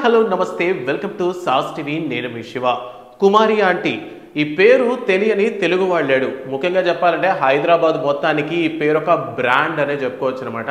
hello నమస్తే welcome to sauce TV నేను మీ శివ కుమారి aunty ఈ పేరు తెలియని తెలుగు వాళ్ళు లేడు ముఖ్యంగా చెప్పాలంటే హైదరాబాద్ మొత్తానికి ఈ పేరు ఒక బ్రాండ్ అనే చెప్పుకోవచ్చు అనమాట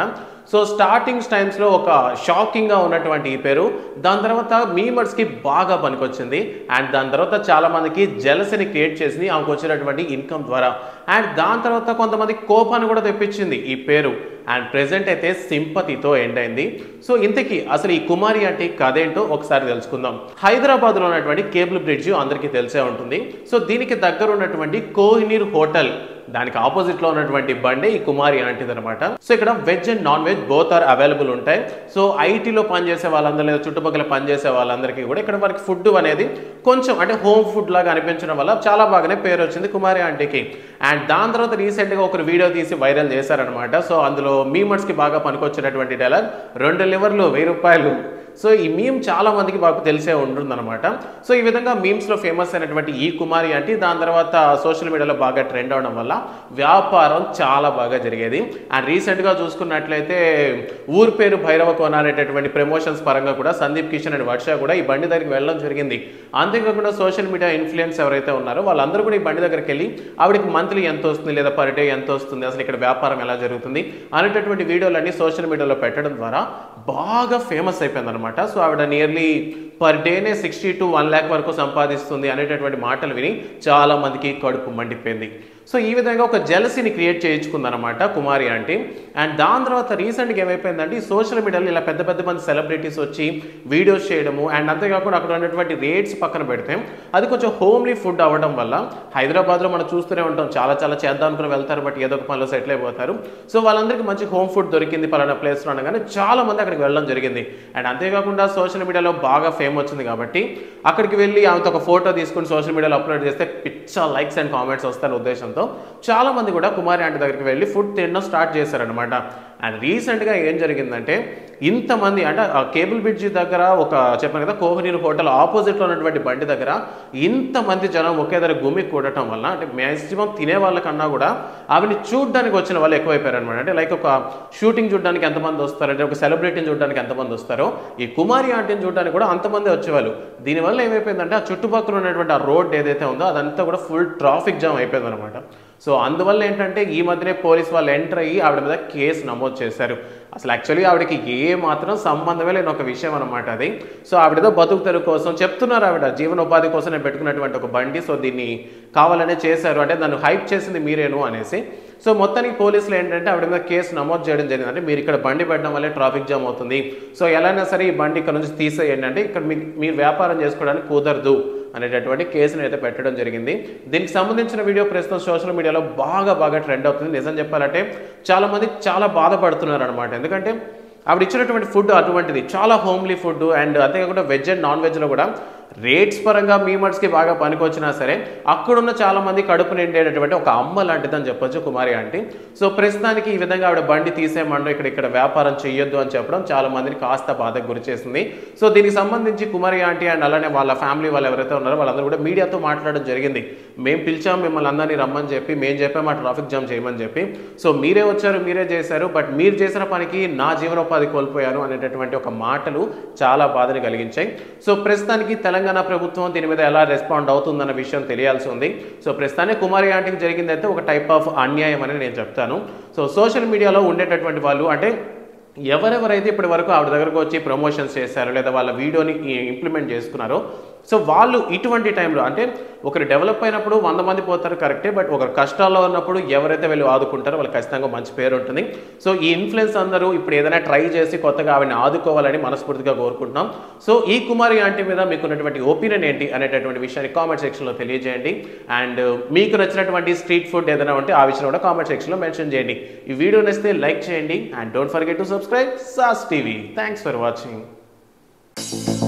సో స్టార్టింగ్ టైమ్స్ లో ఒక షాకింగ్ గా ఉన్నటువంటి ఈ పేరు దాని తర్వాత మీమర్స్ కి బాగా పనికొచ్చింది అండ్ దాని తర్వాత చాలా మందికి జెలసీని క్రియేట్ చేసింది ఆమెకు వచ్చినటువంటి ఇన్కమ్ ద్వారా అండ్ దాని తర్వాత కొంతమంది కోపాన్ని కూడా తెప్పించింది ఈ పేరు అండ్ ప్రెసెంట్ అయితే సింపతితో ఎండ్ అయింది సో ఇంతకీ అసలు ఈ కుమారి ఆంటీ కథ ఏంటో ఒకసారి తెలుసుకుందాం హైదరాబాద్ లో ఉన్నటువంటి కేబుల్ బ్రిడ్జ్ అందరికీ తెలిసే ఉంటుంది సో దీనికి దగ్గర ఉన్నటువంటి కోహినూర్ హోటల్ దానికి ఆపోజిట్ లో ఉన్నటువంటి బండి ఈ కుమారి ఆంటీది అనమాట సో ఇక్కడ veg and non veg both are available ఉంటాయి సో ఐటీలో పనిచేసే వాళ్ళందరూ లేదా చుట్టుపక్కల పనిచేసే వాళ్ళందరికీ కూడా ఇక్కడ మనకి ఫుడ్ అనేది కొంచెం అంటే హోమ్ ఫుడ్ లాగా అనిపించడం వల్ల చాలా బాగానే పేరు వచ్చింది కుమారి ఆంటీకి అండ్ దాని తర్వాత రీసెంట్ గా ఒకరు వీడియో తీసి వైరల్ చేశారనమాట సో అందులో మీమర్స్ కి బాగా పనికొచ్చినటువంటి డైలాగ్ 2 లివర్లు 1000 రూపాయలు సో ఈ మీమ్ చాలా మందికి బాగా తెలిసే ఉంటుందన్నమాట సో ఈ విధంగా మీమ్స్ లో ఫేమస్ అయినటువంటి ఈ కుమారి ఆంటీ దాని తర్వాత సోషల్ మీడియాలో బాగా ట్రెండ్ అవడం వల్ల వ్యాపారం చాలా బాగా జరిగేది అండ్ రీసెంట్ గా చూసుకున్నట్లయితే ఊరు పేరు భైరవ కోన అనేటటువంటి ప్రమోషన్స్ పరంగా కూడా సందీప్ కిషన్ అండ్ వర్ష కూడా ఈ బండి దగ్గరికి వెళ్ళడం జరిగింది అంతేకాకుండా సోషల్ మీడియా ఇన్ఫ్లుయెన్స్ ఎవరైతే ఉన్నారో వాళ్ళందరూ కూడా ఈ బండి దగ్గరికి వెళ్ళి ఆవిడకి మంత్లీ ఎంత వస్తుంది లేదా పర్ డే ఎంత వస్తుంది అసలు ఇక్కడ వ్యాపారం ఎలా జరుగుతుంది అనేటటువంటి వీడియోలన్నీ సోషల్ మీడియాలో పెట్టడం ద్వారా బాగా ఫేమస్ అయిపోయింది అనమాట సో ఆవిడ నియర్లీ పర్ డేనే 60 to 1 lakh వరకు సంపాదిస్తుంది అనేటటువంటి మాటలు విని చాలా మందికి కడుపు మండిపోయింది సో ఈ విధంగా ఒక జెలసీని క్రియేట్ చేయించుకుందనమాట కుమారి ఆంటీ అండ్ దాని తర్వాత రీసెంట్గా ఏమైపోయిందంటే ఈ సోషల్ మీడియాలో ఇలా పెద్ద పెద్ద మంది సెలబ్రిటీస్ వచ్చి వీడియోస్ చేయడము అండ్ అంతేకాకుండా అక్కడ ఉన్నటువంటి రేట్స్ పక్కన పెడితే అది కొంచెం హోమ్లీ ఫుడ్ అవ్వడం వల్ల హైదరాబాద్లో మనం చూస్తూనే ఉంటాం చాలా చేద్దాం అనుకుని వెళ్తారు బట్ ఏదో ఒక పనిలో సెటిల్ అయిపోతారు సో వాళ్ళందరికీ మంచి హోమ్ ఫుడ్ దొరికింది పలానా ప్లేస్లో అనగానే చాలా మంది అక్కడికి వెళ్ళడం జరిగింది అండ్ అంతేకాకుండా సోషల్ మీడియాలో బాగా ఫేమ్ వచ్చింది కాబట్టి అక్కడికి వెళ్ళి ఆమెతో ఒక ఫోటో తీసుకుని సోషల్ మీడియాలో అప్లోడ్ చేస్తే పిచ్చ లైక్స్ అండ్ కామెంట్స్ వస్తాయని ఉద్దేశంతో చాలా మంది కూడా కుమారి ఆంటీ దగ్గరికి వెళ్ళి ఫుడ్ తినడం స్టార్ట్ చేశారనమాట అండ్ రీసెంట్గా ఏం జరిగిందంటే ఇంతమంది అంటే ఆ కేబుల్ బ్రిడ్జి దగ్గర ఒక చెప్పాను కదా కోహినూర్ హోటల్ ఆపోజిట్లో ఉన్నటువంటి బండి దగ్గర ఇంతమంది జనం ఒకే దగ్గర గుమ్మి కూడటం వల్ల అంటే మ్యాక్సిమం తినే వాళ్ళకన్నా కూడా ఆవిని చూడడానికి వచ్చిన వాళ్ళు ఎక్కువైపోయారు అనమాట అంటే లైక్ ఒక షూటింగ్ చూడడానికి ఎంతమంది వస్తారు అంటే ఒక సెలబ్రిటీని చూడడానికి ఎంతమంది వస్తారో ఈ కుమారి ఆంటీని చూడడానికి కూడా అంతమంది వచ్చేవాళ్ళు దీనివల్ల ఏమైపోయిందంటే ఆ చుట్టుపక్కల ఉన్నటువంటి ఆ రోడ్ ఏదైతే ఉందో అదంతా కూడా ఫుల్ ట్రాఫిక్ జామ్ అయిపోయింది అనమాట సో అందువల్ల ఏంటంటే ఈ మధ్యనే పోలీస్ వాళ్ళు ఎంటర్ అయ్యి ఆవిడ మీద కేసు నమోదు చేశారు అసలు యాక్చువల్లీ ఆవిడకి ఏ మాత్రం సంబంధమే లేని ఒక విషయం అనమాట అది సో ఆవిడతో బతుకు తెరువు కోసం చెప్తున్నారు ఆవిడ జీవనోపాధి కోసం నేను పెట్టుకున్నటువంటి ఒక బండి సో దీన్ని కావాలనే చేశారు అంటే దాన్ని హైప్ చేసింది మీరేను అనేసి సో మొత్తానికి పోలీసులు ఏంటంటే ఆవిడ మీద కేసు నమోదు చేయడం జరిగింది అంటే మీరు ఇక్కడ బండి పెట్టడం వల్లే ట్రాఫిక్ జామ్ అవుతుంది సో ఎలాగైనా సరే ఈ బండి ఇక్కడ నుంచి తీసేయండి అంటే ఇక్కడ మీరు వ్యాపారం చేసుకోవడానికి కుదరదు అనేటటువంటి కేసును అయితే పెట్టడం జరిగింది దీనికి సంబంధించిన వీడియో ప్రస్తుతం సోషల్ మీడియాలో బాగా ట్రెండ్ అవుతుంది నిజం చెప్పాలంటే చాలా మంది చాలా బాధపడుతున్నారు అనమాట ఎందుకంటే ఆవిడ ఇచ్చినటువంటి ఫుడ్ అటువంటిది చాలా హోమ్లీ ఫుడ్ అండ్ అంతేకాకుండా వెజ్ అండ్ నాన్ వెజ్లో కూడా రేట్స్ పరంగా మీమర్స్కి బాగా పనికొచ్చినా సరే అక్కడున్న చాలా మంది కడుపు నిండేటటువంటి ఒక అమ్మ లాంటిదని చెప్పొచ్చు కుమారి ఆంటీ సో ప్రస్తుతానికి ఈ విధంగా ఆవిడ బండి తీసేయమండో ఇక్కడ వ్యాపారం చేయొద్దు అని చెప్పడం చాలా మందిని కాస్త బాధకు గురి చేసింది సో దీనికి సంబంధించి కుమారి ఆంటీ అండ్ అలానే వాళ్ళ ఫ్యామిలీ వాళ్ళు ఎవరైతే ఉన్నారో వాళ్ళందరూ కూడా మీడియాతో మాట్లాడడం జరిగింది మేము పిలిచాం మిమ్మల్ని అందరినీ రమ్మని చెప్పి మేము చెప్పాము ఆ ట్రాఫిక్ జామ్ చేయమని చెప్పి సో మీరే వచ్చారు మీరే చేశారు బట్ మీరు చేసిన పనికి నా జీవనోపాధి కోల్పోయాను అనేటటువంటి ఒక మాటలు చాలా బాధని కలిగించాయి సో ప్రస్తుతానికి తెలంగాణ ప్రభుత్వం దీని మీద ఎలా రెస్పాండ్ అవుతుందన్న విషయం తెలియాల్సి ఉంది సో ప్రస్తుతానికి కుమారి ఆంటీకి జరిగిందైతే ఒక టైప్ ఆఫ్ అన్యాయం అని నేను చెప్తాను సో సోషల్ మీడియాలో ఉండేటటువంటి వాళ్ళు అంటే ఎవరెవరైతే ఇప్పటి వరకు ఆవిడ దగ్గరకు వచ్చి ప్రమోషన్స్ చేశారో లేదా వాళ్ళ వీడియోని ఇంప్లిమెంట్ చేసుకున్నారో సో వాళ్ళు ఇటువంటి టైంలో అంటే ఒకరు డెవలప్ అయినప్పుడు 100 మంది పోతారు కరెక్టే బట్ ఒకరు కష్టాల్లో ఉన్నప్పుడు ఎవరైతే వెళ్ళి ఆదుకుంటారో వాళ్ళకి ఖచ్చితంగా మంచి పేరు ఉంటుంది సో ఈ ఇన్ఫ్లుయెన్స్ అందరూ ఇప్పుడు ఏదైనా ట్రై చేసి కొత్తగా ఆవిడని ఆదుకోవాలని మనస్ఫూర్తిగా కోరుకుంటున్నాం సో ఈ కుమారి ఆంటీ మీద మీకు ఉన్నటువంటి ఒపీనియన్ ఏంటి అనేటటువంటి విషయాన్ని కామెంట్ సెక్షన్లో తెలియజేయండి అండ్ మీకు నచ్చినటువంటి స్ట్రీట్ ఫుడ్ ఏదైనా ఉంటే ఆ విషయంలో కూడా కామెంట్ సెక్షన్లో మెన్షన్ చేయండి ఈ వీడియో నచ్చితే లైక్ చేయండి and don't forget to subscribe sauce TV thanks for watching